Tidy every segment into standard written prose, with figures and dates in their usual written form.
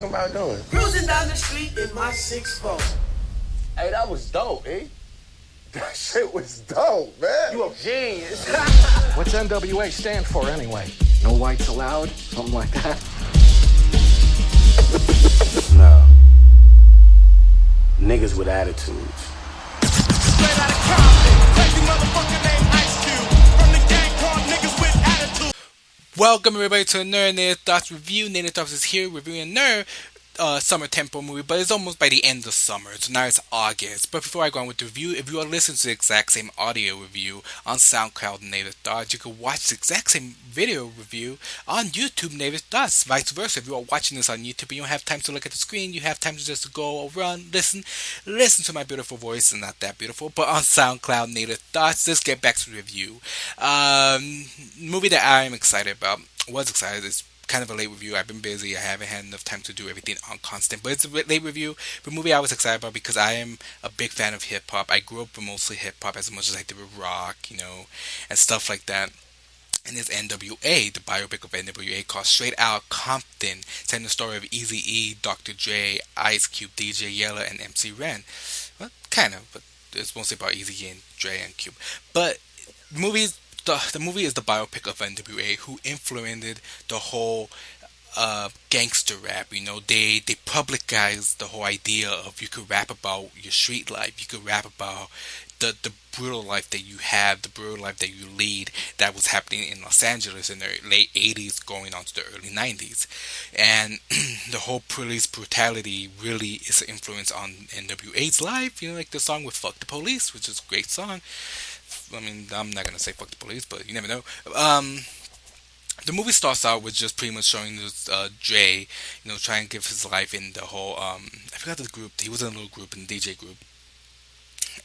About doing? Cruising down the street in my 6'4". Hey, that was dope, eh? That shit was dope, man. You a genius. What's N.W.A stand for anyway? No whites allowed? Something like that? No. Niggas with attitudes. Straight Outta Compton, crazy motherfucker named Ice Cube. From the gang called niggas with attitude. Welcome everybody to a Nerd Native Thoughts review. Native Thoughts is here reviewing Nerd summer tempo movie, but it's almost by the end of summer, so now it's August. But before I go on with the review, if you are listening to the exact same audio review on Soundcloud Native Thoughts, you can watch the exact same video review on YouTube Native Thoughts. Vice versa, if you are watching this on YouTube and you don't have time to look at the screen, you have time to just go around, listen to my beautiful voice, and not that beautiful, but on SoundCloud Native Thoughts. Let's get back to the review. Movie that I am excited about, was excited, is kind of a late review. I've been busy. I haven't had enough time to do everything on constant, but it's a late review. But a movie I was excited about because I am a big fan of hip hop. I grew up with mostly hip hop as much as I did with rock, and stuff like that. And it's N.W.A, the biopic of N.W.A called Straight Outta Compton, telling the story of Eazy-E, Dr. Dre, Ice Cube, DJ Yella, and MC Ren. Well, kind of, but it's mostly about Eazy-E and Dre and Cube. But the movie is the biopic of N.W.A, who influenced the whole gangster rap. They publicized the whole idea of you could rap about your street life, you could rap about the brutal life that you have, the brutal life that you lead, that was happening in Los Angeles in the late 80s going on to the early 90s. And the whole police brutality really is an influence on N.W.A.'s life. Like the song with Fuck the Police, which is a great song. I mean, I'm not gonna say fuck the police, but you never know. The movie starts out with just pretty much showing this Dre, trying to give his life in the whole. I forgot the group. He was in a little group, in the DJ group,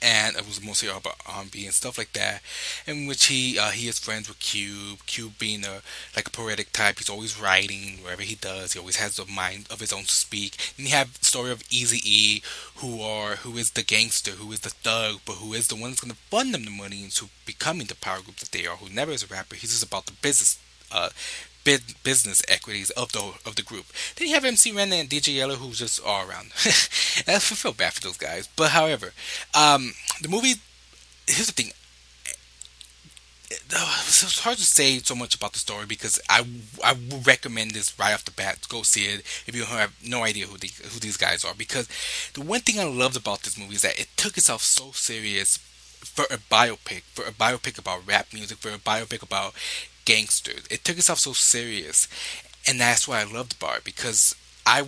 and it was mostly all about R&B and stuff like that. In which he is friends with Cube. Cube being like a poetic type, he's always writing wherever he does. He always has a mind of his own to speak. And you have the story of Eazy-E, who is the gangster, who is the thug, but who is the one that's going to fund them the money into becoming the power group that they are. Who never is a rapper. He's just about the uh, business equities of the group. Then you have MC Ren and DJ Yellow, who's just all around. I feel bad for those guys, but however, the movie. Here's the thing. It's hard to say so much about the story because I would recommend this right off the bat. Go see it if you have no idea who these guys are. Because the one thing I loved about this movie is that it took itself so serious for a biopic about rap music, for a biopic about gangsters. It took itself so serious, and that's what I loved about it. Because I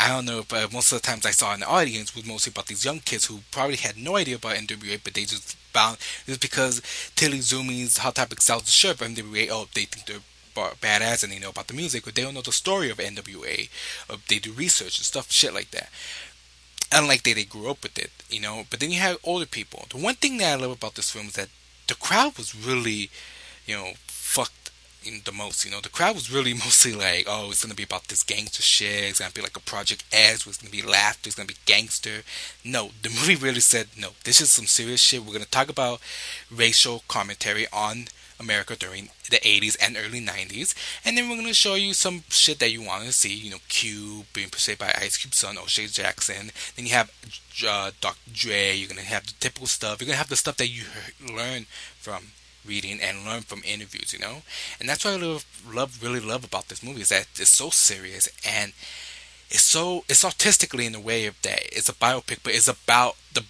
don't know, but most of the times I saw in the audience was mostly about these young kids who probably had no idea about N.W.A, but they just found it was because Tilly Zumi's Hot Topic sells the shirt for N.W.A. Oh, they think they're badass and they know about the music, but they don't know the story of N.W.A. Or they do research and stuff, shit like that. Unlike they grew up with it, But then you have older people. The one thing that I love about this film is that the crowd was really, fucked the most. The crowd was really mostly like, oh, it's gonna be about this gangster shit. It's gonna be like a Project X. It's gonna be laughter. It's gonna be gangster. No, the movie really said, no, this is some serious shit. We're gonna talk about racial commentary on America during the 80s and early 90s, and then we're gonna show you some shit that you want to see. Cube being portrayed by Ice Cube's son, O'Shea Jackson. Then you have Dr. Dre. You're gonna have the typical stuff. You're gonna have the stuff that you learn from reading and learn from interviews, and that's what I really love about this movie, is that it's so serious, and it's artistically in the way of that it's a biopic, but it's about the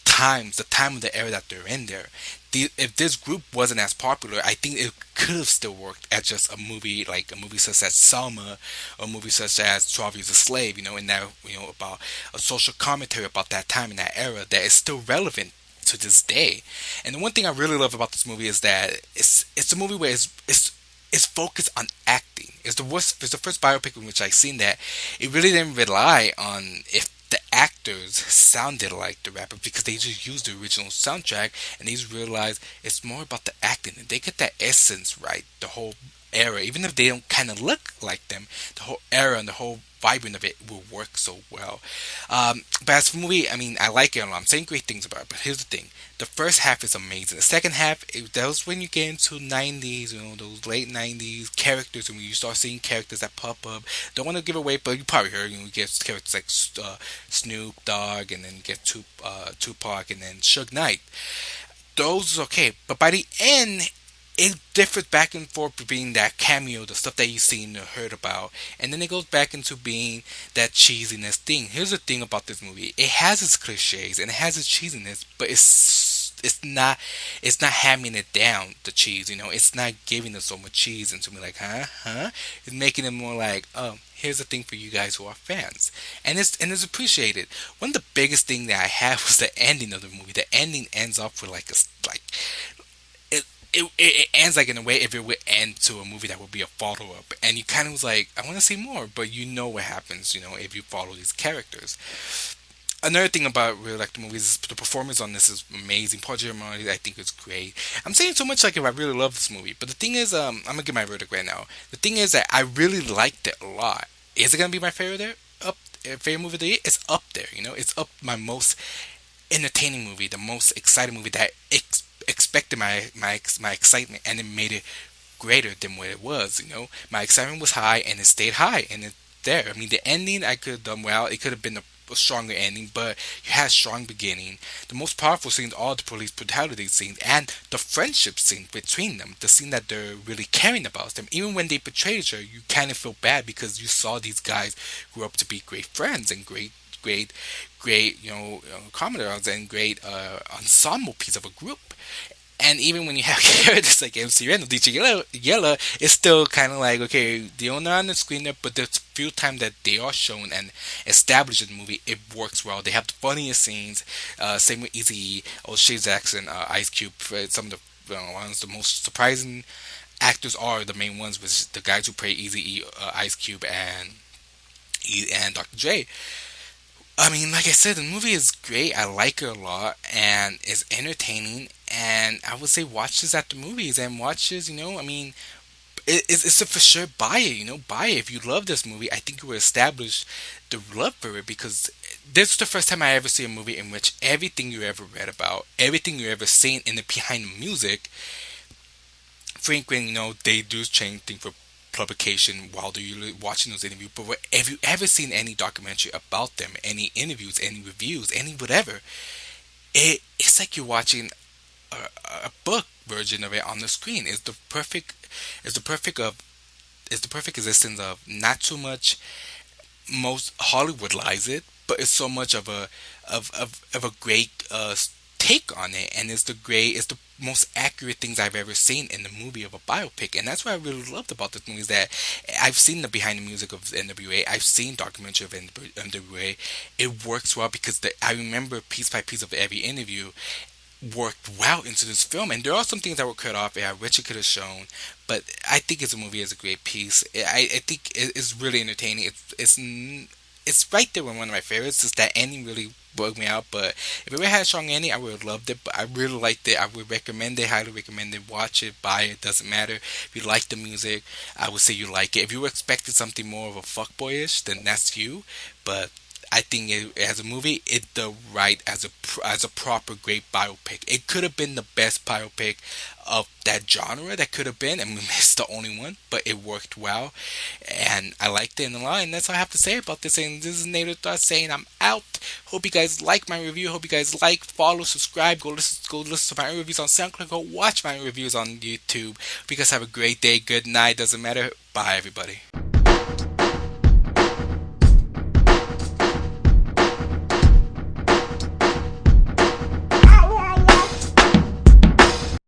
time of the era that they're in there. If this group wasn't as popular, I think it could have still worked as just a movie, like a movie such as Selma, or a movie such as 12 Years a Slave, and that, about a social commentary about that time in that era that is still relevant to this day. And the one thing I really love about this movie is that it's a movie where it's focused on acting. It's the first biopic in which I've seen that it really didn't rely on if the actors sounded like the rapper, because they just used the original soundtrack, and they just realized it's more about the acting, and they get that essence right the whole era, even if they don't kind of look like them, the whole era and the whole vibrant of it will work so well. But as for the movie, I mean, I like it a lot. I'm saying great things about it, but here's the thing: the first half is amazing. The second half, that was when you get into '90s, those late '90s characters, and when you start seeing characters that pop up. Don't want to give away, but you probably heard, you get characters like Snoop Dogg, and then you get Tupac, and then Suge Knight. Those is okay, but by the end, it differs back and forth between that cameo, the stuff that you've seen or heard about, and then it goes back into being that cheesiness thing. Here's the thing about this movie: it has its cliches and it has its cheesiness, but it's not hamming it down, the cheese. It's not giving us so much cheese and to me like huh. It's making it more like, oh, here's the thing for you guys who are fans, and it's appreciated. One of the biggest thing that I had was the ending of the movie. The ending ends up with like it ends like in a way if it would end to a movie that would be a follow up, and you kind of was like, I want to see more, but what happens, if you follow these characters. Another thing about really like the movies is the performance on this is amazing. Paul Giamatti, I think, is great. I'm saying so much like if I really love this movie, but the thing is, I'm gonna give my verdict right now. The thing is that I really liked it a lot. Is it gonna be my favorite there? Favorite movie of the year? It's up there. It's up my most entertaining movie, the most exciting movie that expected my excitement, and it made it greater than what it was. My excitement was high, and it stayed high, and it there. I mean, the ending I could have done well. It could have been a stronger ending, but you had a strong beginning. The most powerful scenes are the police brutality scenes and the friendship scene between them. The scene that they're really caring about them. Even when they betray each other, you kind of feel bad because you saw these guys grow up to be great friends and great, comrades and great ensemble piece of a group. And even when you have characters like MC Ren or DJ Yella, it's still kind of like, okay, they're not on the screen there, but the few times that they are shown and established in the movie, it works well. They have the funniest scenes. Same with Eazy-E, O'Shea Jackson, Ice Cube. Some of the ones, the most surprising actors are the main ones, which the guys who play Eazy-E, Ice Cube, and Dr. Dre. I mean, like I said, the movie is great. I like it a lot, and it's entertaining. And I would say watch this at the movies and watch this. I mean, it's a for sure buy it. Buy it if you love this movie. I think you will establish the love for it because this is the first time I ever see a movie in which everything you ever read about, everything you ever seen in the behind the music. Frequently, they do change things for publication while you're watching those interviews. But have you ever seen any documentary about them, any interviews, any reviews, any whatever? It's like you're watching a book version of it on the screen. It's the perfect existence of not too much. Most Hollywoodize it, but it's so much of a great take on it, and it's the most accurate things I've ever seen in the movie of a biopic. And that's what I really loved about this movie is that I've seen the behind the music of N.W.A. I've seen documentary of N.W.A. It works well because I remember piece by piece of every interview worked well into this film, and there are some things that were cut off I wish it could have shown, but I think as a movie is a great piece. I think it's really entertaining. It's right there with one of my favorites. It's that ending really bugged me out, but if it had a strong ending, I would have loved it. But I really liked it. I would recommend it, highly recommend it. Watch it, buy it, doesn't matter. If you like the music, I would say you like it. If you were expecting something more of a fuckboyish, then that's you. But I think as a movie, it's the right as a proper great biopic. It could have been the best biopic of that genre that could have been, and it's the only one, but it worked well, and I liked it a lot, and that's all I have to say about this. And this is Native Thoughts saying I'm out. Hope you guys like my review. Hope you guys like, follow, subscribe, go listen to my reviews on SoundCloud, go watch my reviews on YouTube. Hope you guys have a great day, good night, doesn't matter. Bye, everybody.